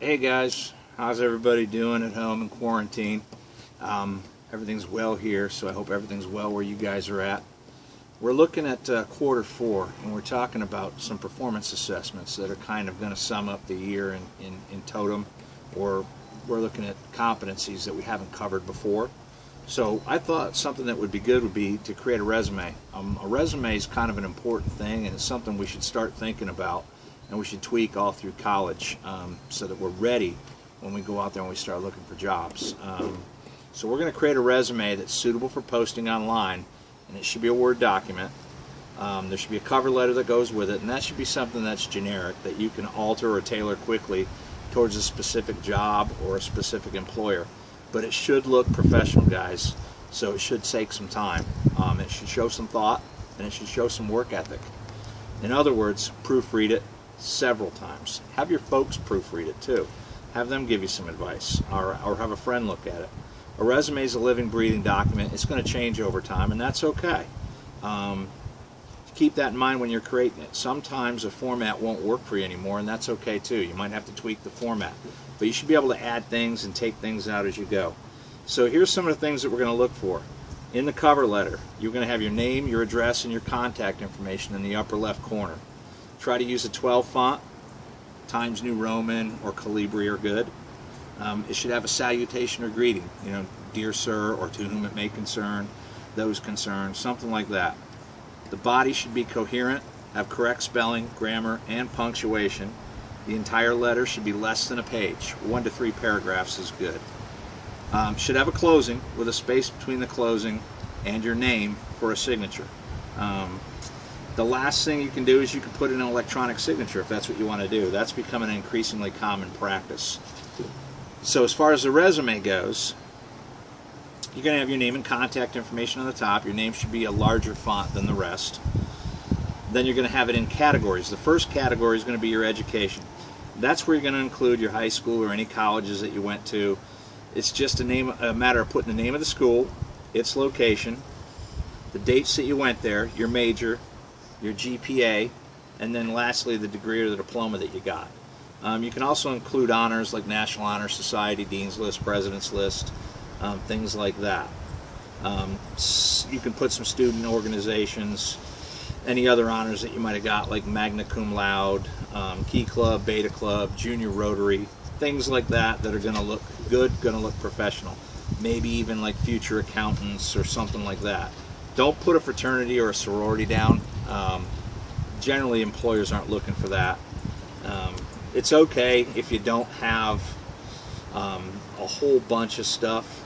Hey guys, how's everybody doing at home in quarantine? Everything's well here, so I hope everything's well where you guys are at. We're looking at quarter four, and we're talking about some performance assessments that are kind of going to sum up the year in totem, or we're looking at competencies that we haven't covered before. So I thought something that would be good would be to create a resume. A resume is kind of an important thing, and it's something we should start thinking about, and we should tweak all through college so that we're ready when we go out there and we start looking for jobs. So we're going to create a resume that's suitable for posting online, and it should be a Word document. There should be a cover letter that goes with it, and that should be something that's generic, that you can alter or tailor quickly towards a specific job or a specific employer. But it should look professional, guys, so it should take some time. It should show some thought, and it should show some work ethic. In other words, proofread it several times. Have your folks proofread it too. Have them give you some advice, or have a friend look at it. A resume is a living, breathing document. It's going to change over time, and that's okay. Keep that in mind when you're creating it. Sometimes a format won't work for you anymore, and that's okay too. You might have to tweak the format, but you should be able to add things and take things out as you go. So here's some of the things that we're going to look for. In the cover letter, you're going to have your name, your address, and your contact information in the upper left corner. Try to use a 12 font. Times New Roman or Calibri are good. It should have a salutation or greeting, dear sir, or to whom it may concern, those concerned, something like that. The body should be coherent, have correct spelling, grammar, and punctuation. The entire letter should be less than a page. 1 to 3 paragraphs is good. Should have a closing with a space between the closing and your name for a signature. The last thing you can do is you can put in an electronic signature if that's what you want to do. That's becoming an increasingly common practice. So as far as the resume goes, you're going to have your name and contact information on the top. Your name should be a larger font than the rest. Then you're going to have it in categories. The first category is going to be your education. That's where you're going to include your high school or any colleges that you went to. It's just a matter of putting the name of the school, its location, the dates that you went there, your major, your GPA, and then lastly the degree or the diploma that you got. You can also include honors like National Honor Society, Dean's List, President's List, things like that. You can put some student organizations, any other honors that you might have got, like Magna Cum Laude, Key Club, Beta Club, Junior Rotary, things like that are going to look good, going to look professional. Maybe even like future accountants or something like that. Don't put a fraternity or a sorority down. Generally, employers aren't looking for that. It's okay if you don't have a whole bunch of stuff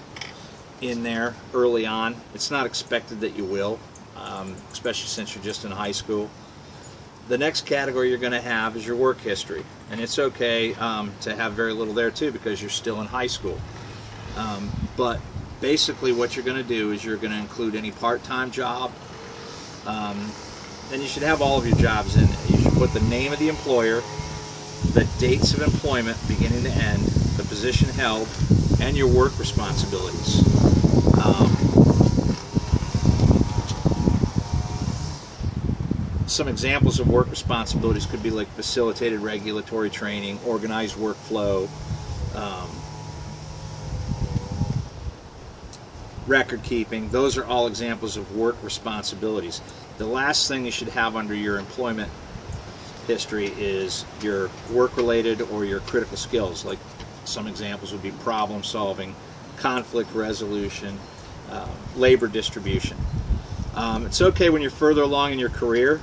in there early on. It's not expected that you will, especially since you're just in high school. The next category you're going to have is your work history, and it's okay to have very little there too because you're still in high school. But basically what you're going to do is you're going to include any part-time job. Then you should have all of your jobs in. You should put the name of the employer, the dates of employment beginning to end, the position held, and your work responsibilities. Some examples of work responsibilities could be like facilitated regulatory training, organized workflow, record keeping. Those are all examples of work responsibilities. The last thing you should have under your employment history is your work-related or your critical skills. Like some examples would be problem solving, conflict resolution, labor distribution. It's okay when you're further along in your career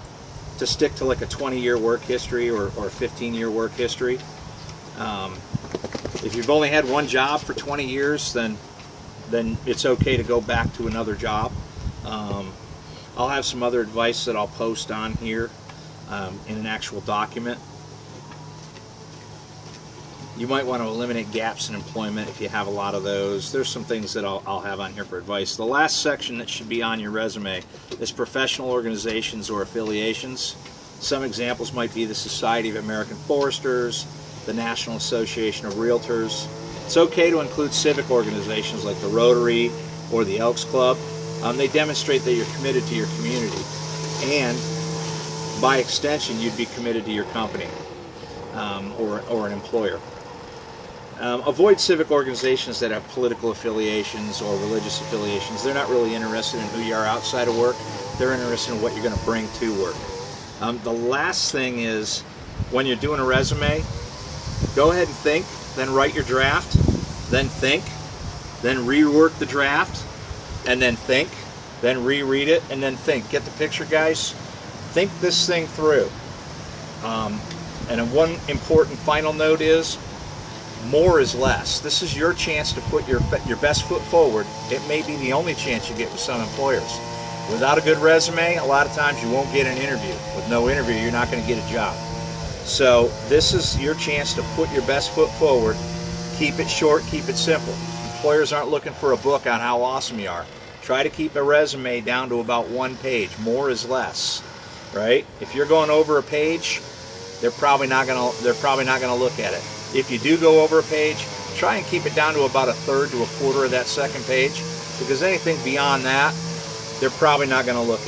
to stick to like a 20-year work history or a 15-year work history. If you've only had one job for 20 years, then it's okay to go back to another job. I'll have some other advice that I'll post on here in an actual document. You might want to eliminate gaps in employment if you have a lot of those. There's some things that I'll have on here for advice. The last section that should be on your resume is professional organizations or affiliations. Some examples might be the Society of American Foresters, the National Association of Realtors. It's okay to include civic organizations like the Rotary or the Elks Club. They demonstrate that you're committed to your community, and by extension, you'd be committed to your company or an employer. Avoid civic organizations that have political affiliations or religious affiliations. They're not really interested in who you are outside of work. They're interested in what you're going to bring to work. The last thing is, when you're doing a resume, go ahead and think, then write your draft, then think, then rework the draft, and then think, then reread it, and then think. Get the picture, guys? Think this thing through. And then one important final note is, more is less. This is your chance to put your best foot forward. It may be the only chance you get with some employers. Without a good resume, a lot of times you won't get an interview. With no interview, you're not going to get a job. So this is your chance to put your best foot forward. Keep it short, keep it simple. Employers aren't looking for a book on how awesome you are. Try to keep a resume down to about 1 page. More is less, right? If you're going over a page, they're probably not going to look at it. If you do go over a page, try and keep it down to about 1/3 to 1/4 of that second page, because anything beyond that, they're probably not going to look at.